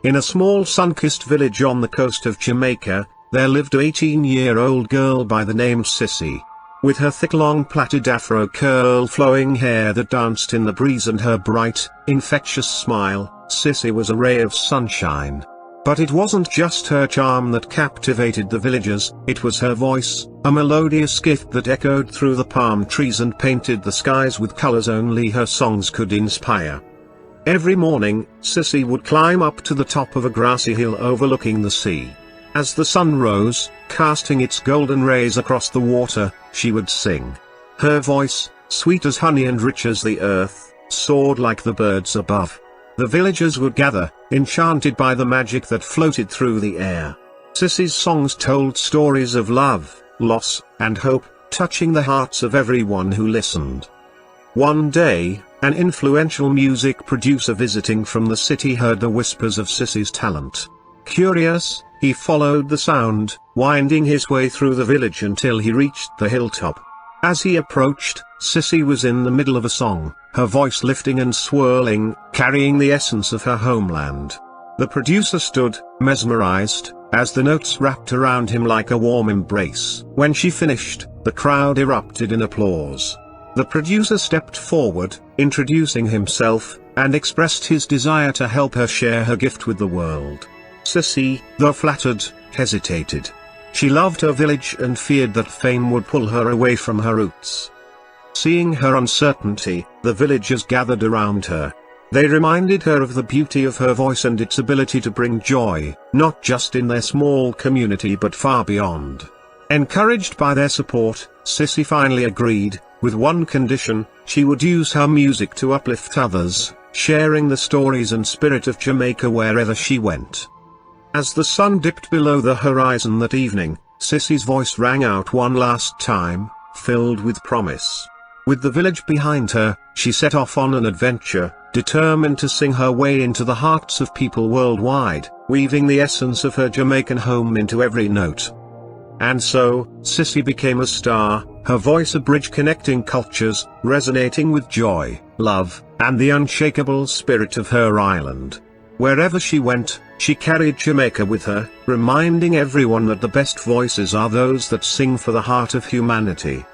In a small sun-kissed village on the coast of Jamaica, there lived an 18-year-old girl by the name Sissy. With her thick long plaited afro curl flowing hair that danced in the breeze and her bright, infectious smile, Sissy was a ray of sunshine. But it wasn't just her charm that captivated the villagers, it was her voice, a melodious gift that echoed through the palm trees and painted the skies with colors only her songs could inspire. Every morning, Sissy would climb up to the top of a grassy hill overlooking the sea. As the sun rose, casting its golden rays across the water, she would sing. Her voice, sweet as honey and rich as the earth, soared like the birds above. The villagers would gather, enchanted by the magic that floated through the air. Sissy's songs told stories of love, loss, and hope, touching the hearts of everyone who listened. One day, an influential music producer visiting from the city heard the whispers of Sissy's talent. Curious, he followed the sound, winding his way through the village until he reached the hilltop. As he approached, Sissy was in the middle of a song, her voice lifting and swirling, carrying the essence of her homeland. The producer stood, mesmerized, as the notes wrapped around him like a warm embrace. When she finished, the crowd erupted in applause. The producer stepped forward, introducing himself, and expressed his desire to help her share her gift with the world. Sissy, though flattered, hesitated. She loved her village and feared that fame would pull her away from her roots. Seeing her uncertainty, the villagers gathered around her. They reminded her of the beauty of her voice and its ability to bring joy, not just in their small community but far beyond. Encouraged by their support, Sissy finally agreed, with one condition: she would use her music to uplift others, sharing the stories and spirit of Jamaica wherever she went. As the sun dipped below the horizon that evening, Sissy's voice rang out one last time, filled with promise. With the village behind her, she set off on an adventure, determined to sing her way into the hearts of people worldwide, weaving the essence of her Jamaican home into every note. And so, Sissy became a star, her voice a bridge connecting cultures, resonating with joy, love, and the unshakable spirit of her island. Wherever she went, she carried Jamaica with her, reminding everyone that the best voices are those that sing for the heart of humanity.